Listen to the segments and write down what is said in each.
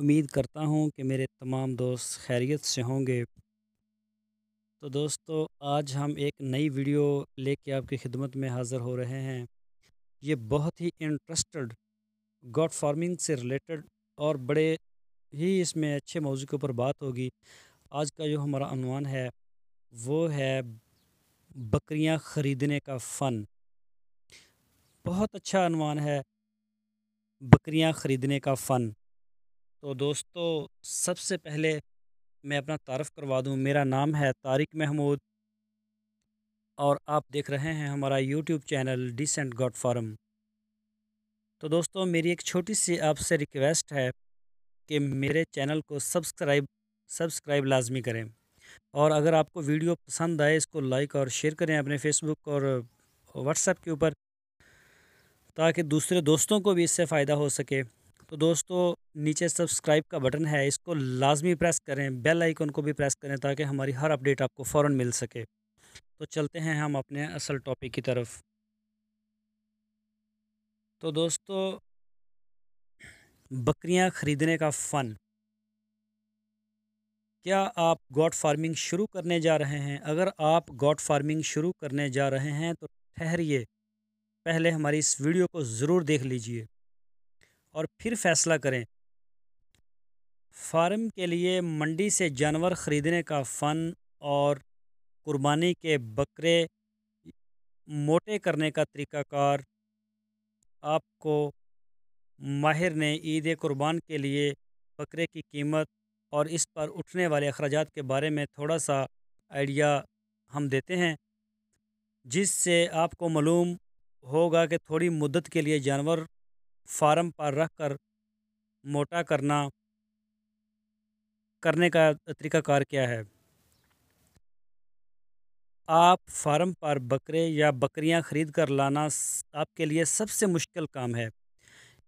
امید کرتا ہوں کہ میرے تمام دوست خیریت سے ہوں گے۔ تو دوستو، آج ہم ایک نئی ویڈیو لے کے آپ کی خدمت میں حاضر ہو رہے ہیں۔ یہ بہت ہی انٹرسٹڈ گوٹ فارمنگ سے ریلیٹڈ اور بڑے ہی اس میں اچھے موضوع کے اوپر بات ہوگی۔ آج کا جو ہمارا عنوان ہے وہ ہے بکریاں خریدنے کا فن۔ بہت اچھا عنوان ہے، بکریاں خریدنے کا فن۔ تو دوستو، سب سے پہلے میں اپنا تعارف کروا دوں۔ میرا نام ہے طارق محمود اور آپ دیکھ رہے ہیں ہمارا یوٹیوب چینل ڈیسنٹ گوٹ فارم۔ تو دوستو، میری ایک چھوٹی سی آپ سے ریکویسٹ ہے کہ میرے چینل کو سبسکرائب لازمی کریں، اور اگر آپ کو ویڈیو پسند آئے اس کو لائک اور شیئر کریں اپنے فیس بک اور واٹس ایپ کے اوپر، تاکہ دوسرے دوستوں کو بھی اس سے فائدہ ہو سکے۔ تو دوستو، نیچے سبسکرائب کا بٹن ہے، اس کو لازمی پریس کریں، بیل آئیکن کو بھی پریس کریں تاکہ ہماری ہر اپڈیٹ آپ کو فوراً مل سکے۔ تو چلتے ہیں ہم اپنے اصل ٹاپک کی طرف۔ تو دوستو، بکریاں خریدنے کا فن۔ کیا آپ گوٹ فارمنگ شروع کرنے جا رہے ہیں؟ اگر آپ گوٹ فارمنگ شروع کرنے جا رہے ہیں تو ٹھہریے، پہلے ہماری اس ویڈیو کو ضرور دیکھ لیجئے اور پھر فیصلہ کریں۔ فارم کے لیے منڈی سے جانور خریدنے کا فن اور قربانی کے بکرے موٹے کرنے کا طریقہ کار آپ کو ماہر نے عید قربان کے لیے بکرے کی قیمت اور اس پر اٹھنے والے اخراجات کے بارے میں تھوڑا سا آئیڈیا ہم دیتے ہیں، جس سے آپ کو معلوم ہوگا کہ تھوڑی مدت کے لیے جانور فارم پر رکھ کر موٹا کرنے کا طریقہ کار کیا ہے۔ آپ فارم پر بکرے یا بکریاں خرید کر لانا آپ کے لیے سب سے مشکل کام ہے۔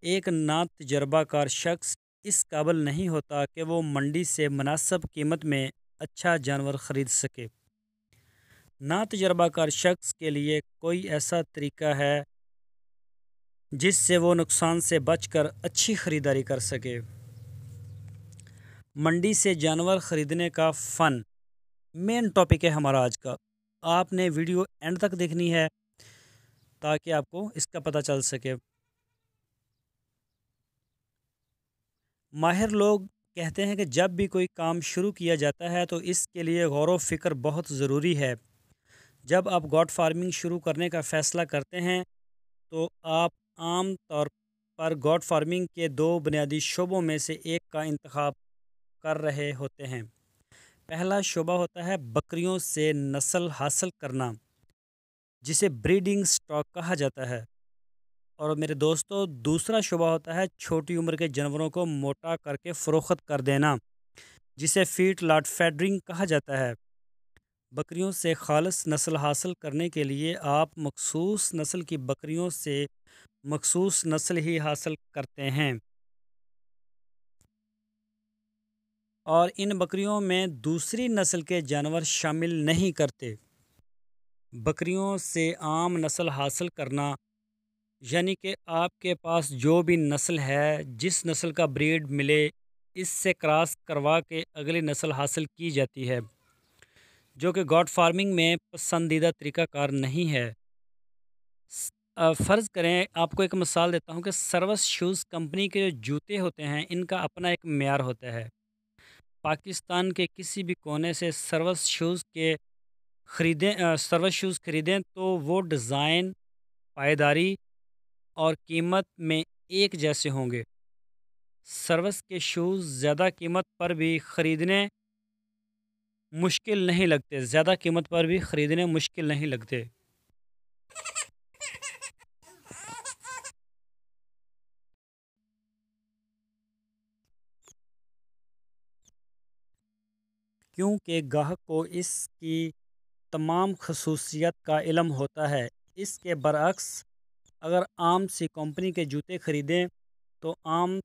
ایک نا تجربہ کار شخص اس قابل نہیں ہوتا کہ وہ منڈی سے مناسب قیمت میں اچھا جانور خرید سکے۔ نا تجربہ کار شخص کے لیے کوئی ایسا طریقہ ہے جس سے وہ نقصان سے بچ کر اچھی خریداری کر سکے۔ منڈی سے جانور خریدنے کا فن مین ٹاپک ہے ہمارا آج کا۔ آپ نے ویڈیو اینڈ تک دیکھنی ہے تاکہ آپ کو اس کا پتہ چل سکے۔ ماہر لوگ کہتے ہیں کہ جب بھی کوئی کام شروع کیا جاتا ہے تو اس کے لیے غور و فکر بہت ضروری ہے۔ جب آپ گوٹ فارمنگ شروع کرنے کا فیصلہ کرتے ہیں تو آپ عام طور پر گوٹ فارمنگ کے دو بنیادی شعبوں میں سے ایک کا انتخاب کر رہے ہوتے ہیں۔ پہلا شعبہ ہوتا ہے بکریوں سے نسل حاصل کرنا، جسے بریڈنگ سٹاک کہا جاتا ہے، اور میرے دوستو دوسرا شعبہ ہوتا ہے چھوٹی عمر کے جانوروں کو موٹا کر کے فروخت کر دینا، جسے فیٹ لاٹ فیڈرنگ کہا جاتا ہے۔ بکریوں سے خالص نسل حاصل کرنے کے لیے آپ مخصوص نسل کی بکریوں سے مخصوص نسل ہی حاصل کرتے ہیں، اور ان بکریوں میں دوسری نسل کے جانور شامل نہیں کرتے۔ بکریوں سے عام نسل حاصل کرنا یعنی کہ آپ کے پاس جو بھی نسل ہے، جس نسل کا بریڈ ملے اس سے کراس کروا کے اگلی نسل حاصل کی جاتی ہے، جو کہ گوٹ فارمنگ میں پسندیدہ طریقہ کار نہیں ہے۔ فرض کریں، آپ کو ایک مثال دیتا ہوں کہ سروس شوز کمپنی کے جو جوتے ہوتے ہیں ان کا اپنا ایک معیار ہوتا ہے۔ پاکستان کے کسی بھی کونے سے سروس شوز خریدیں تو وہ ڈیزائن، پائیداری اور قیمت میں ایک جیسے ہوں گے۔ سروس کے شوز زیادہ قیمت پر بھی خریدنے مشکل نہیں لگتے۔ کیونکہ گاہک کو اس کی تمام خصوصیات کا علم ہوتا ہے۔ اس کے برعکس اگر عام سی کمپنی کے جوتے خریدیں تو عام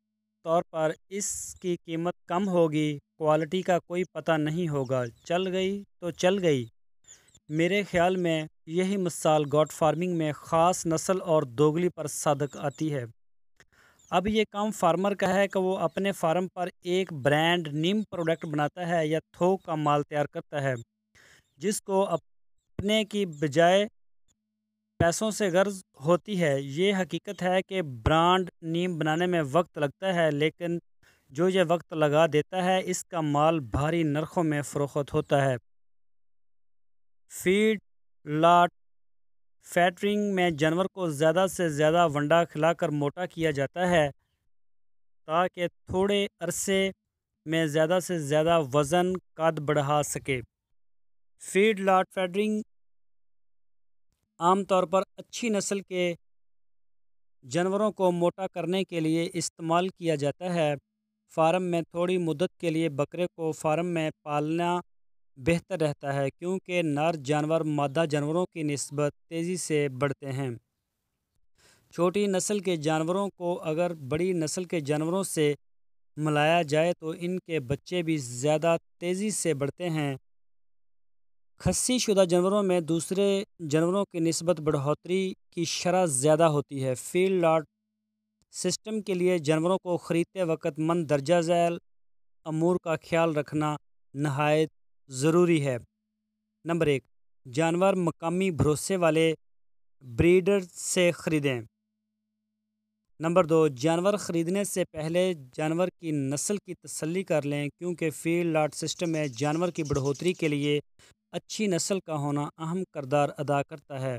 طور پر اس کی قیمت کم ہوگی، کوالٹی کا کوئی پتہ نہیں ہوگا، چل گئی تو چل گئی۔ میرے خیال میں یہی مثال گوٹ فارمنگ میں خاص نسل اور دوگلی پر صادق آتی ہے۔ اب یہ کام فارمر کا ہے کہ وہ اپنے فارم پر ایک برانڈ نیم پروڈکٹ بناتا ہے یا تھوک کا مال تیار کرتا ہے جس کو اپنے کی بجائے پیسوں سے غرض ہوتی ہے۔ یہ حقیقت ہے کہ برانڈ نیم بنانے میں وقت لگتا ہے، لیکن جو یہ وقت لگا دیتا ہے اس کا مال بھاری نرخوں میں فروخت ہوتا ہے۔ فیڈ لاٹ فیڈنگ میں جانور کو زیادہ سے زیادہ ونڈا کھلا کر موٹا کیا جاتا ہے تاکہ تھوڑے عرصے میں زیادہ سے زیادہ وزن قد بڑھا سکے۔ فیڈ لاٹ فیڈنگ عام طور پر اچھی نسل کے جانوروں کو موٹا کرنے کے لیے استعمال کیا جاتا ہے۔ فارم میں تھوڑی مدت کے لیے بکرے کو فارم میں پالنا بہتر رہتا ہے کیونکہ نر جانور مادہ جانوروں کی نسبت تیزی سے بڑھتے ہیں۔ چھوٹی نسل کے جانوروں کو اگر بڑی نسل کے جانوروں سے ملایا جائے تو ان کے بچے بھی زیادہ تیزی سے بڑھتے ہیں۔ خصی شدہ جانوروں میں دوسرے جانوروں کی نسبت بڑھوتری کی شرح زیادہ ہوتی ہے۔ فیڈ لاٹ سسٹم کے لیے جانوروں کو خریدتے وقت مندرجہ ذیل امور کا خیال رکھنا نہایت ضروری ہے۔ نمبر 1، جانور مقامی بھروسے والے بریڈر سے خریدیں۔ نمبر 2، جانور خریدنے سے پہلے جانور کی نسل کی تسلی کر لیں کیونکہ فیڈ لاٹ سسٹم میں جانور کی بڑھوتری کے لیے اچھی نسل کا ہونا اہم کردار ادا کرتا ہے۔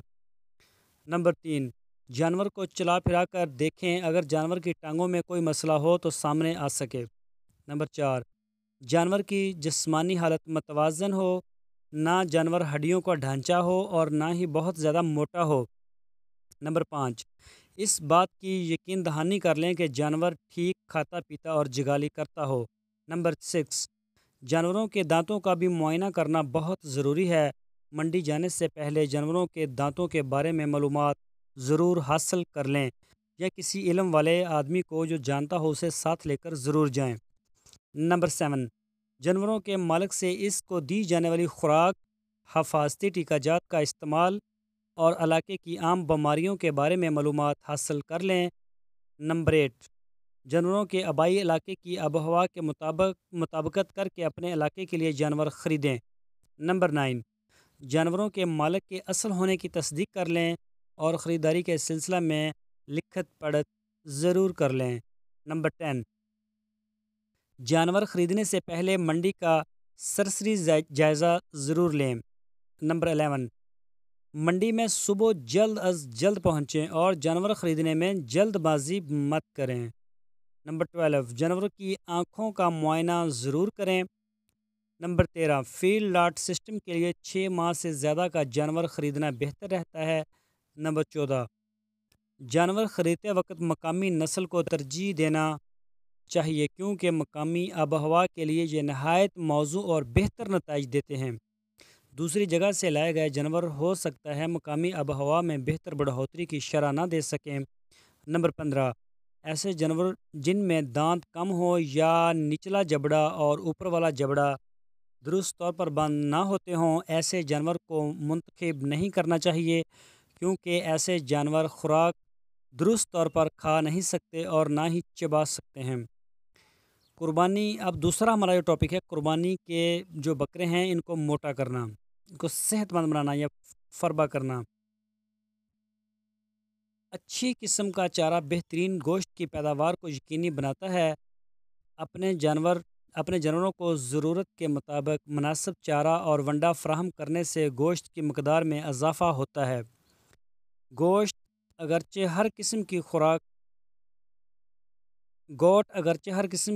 نمبر 3، جانور کو چلا پھرا کر دیکھیں، اگر جانور کی ٹانگوں میں کوئی مسئلہ ہو تو سامنے آ سکے۔ نمبر 4، جانور کی جسمانی حالت متوازن ہو، نہ جانور ہڈیوں کا ڈھانچہ ہو اور نہ ہی بہت زیادہ موٹا ہو۔ نمبر 5، اس بات کی یقین دہانی کر لیں کہ جانور ٹھیک کھاتا پیتا اور جگالی کرتا ہو۔ نمبر 6، جانوروں کے دانتوں کا بھی معائنہ کرنا بہت ضروری ہے۔ منڈی جانے سے پہلے جانوروں کے دانتوں کے بارے میں معلومات ضرور حاصل کر لیں یا کسی علم والے آدمی کو جو جانتا ہو اسے ساتھ لے کر ضرور جائیں۔ نمبر 7، جانوروں کے مالک سے اس کو دی جانے والی خوراک، حفاظتی ٹیکہ جات کا استعمال اور علاقے کی عام بیماریوں کے بارے میں معلومات حاصل کر لیں۔ نمبر 8، جانوروں کے آبائی علاقے کی آب و ہوا کے مطابقت کر کے اپنے علاقے کے لیے جانور خریدیں۔ نمبر 9، جانوروں کے مالک کے اصل ہونے کی تصدیق کر لیں اور خریداری کے سلسلہ میں لکھت پڑھت ضرور کر لیں۔ نمبر 10، جانور خریدنے سے پہلے منڈی کا سرسری جائزہ ضرور لیں۔ نمبر 11، منڈی میں صبح جلد از جلد پہنچیں اور جانور خریدنے میں جلد بازی مت کریں۔ نمبر 12، جانوروں کی آنکھوں کا معائنہ ضرور کریں۔ نمبر 13، فیڈ لاٹ سسٹم کے لیے 6 ماہ سے زیادہ کا جانور خریدنا بہتر رہتا ہے۔ نمبر 14، جانور خریدتے وقت مقامی نسل کو ترجیح دینا چاہیے کیونکہ مقامی آب و ہوا کے لیے یہ نہایت موزوں اور بہتر نتائج دیتے ہیں۔ دوسری جگہ سے لائے گئے جانور ہو سکتا ہے مقامی آب و ہوا میں بہتر بڑھوتری کی شرح نہ دے سکیں۔ نمبر 15، ایسے جانور جن میں دانت کم ہو یا نچلا جبڑا اور اوپر والا جبڑا درست طور پر بند نہ ہوتے ہوں، ایسے جانور کو منتخب نہیں کرنا چاہیے کیونکہ ایسے جانور خوراک درست طور پر کھا نہیں سکتے اور نہ ہی چبا سکتے ہیں۔ قربانی، اب دوسرا ہمارا جو ٹاپک ہے قربانی کے جو بکرے ہیں ان کو موٹا کرنا، ان کو صحت مند بنانا یا فربا کرنا۔ اچھی قسم کا چارہ بہترین گوشت کی پیداوار کو یقینی بناتا ہے۔ اپنے جانوروں کو ضرورت کے مطابق مناسب چارہ اور ونڈا فراہم کرنے سے گوشت کی مقدار میں اضافہ ہوتا ہے۔ گوٹ اگرچہ ہر قسم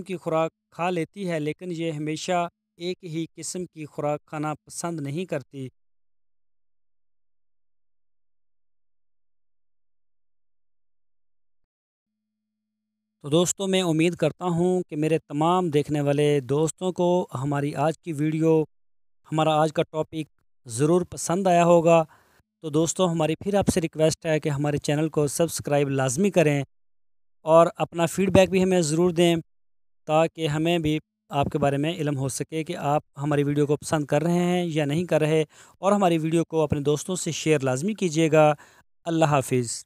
کی خوراک کھا لیتی ہے لیکن یہ ہمیشہ ایک ہی قسم کی خوراک کھانا پسند نہیں کرتی۔ تو دوستوں، میں امید کرتا ہوں کہ میرے تمام دیکھنے والے دوستوں کو ہماری آج کی ویڈیو، ہمارا آج کا ٹاپک ضرور پسند آیا ہوگا۔ تو دوستوں، ہماری پھر آپ سے ریکویسٹ ہے کہ ہمارے چینل کو سبسکرائب لازمی کریں اور اپنا فیڈ بیک بھی ہمیں ضرور دیں تاکہ ہمیں بھی آپ کے بارے میں علم ہو سکے کہ آپ ہماری ویڈیو کو پسند کر رہے ہیں یا نہیں کر رہے، اور ہماری ویڈیو کو اپنے دوستوں سے شیئر لازمی کیجیے گا۔ اللہ حافظ۔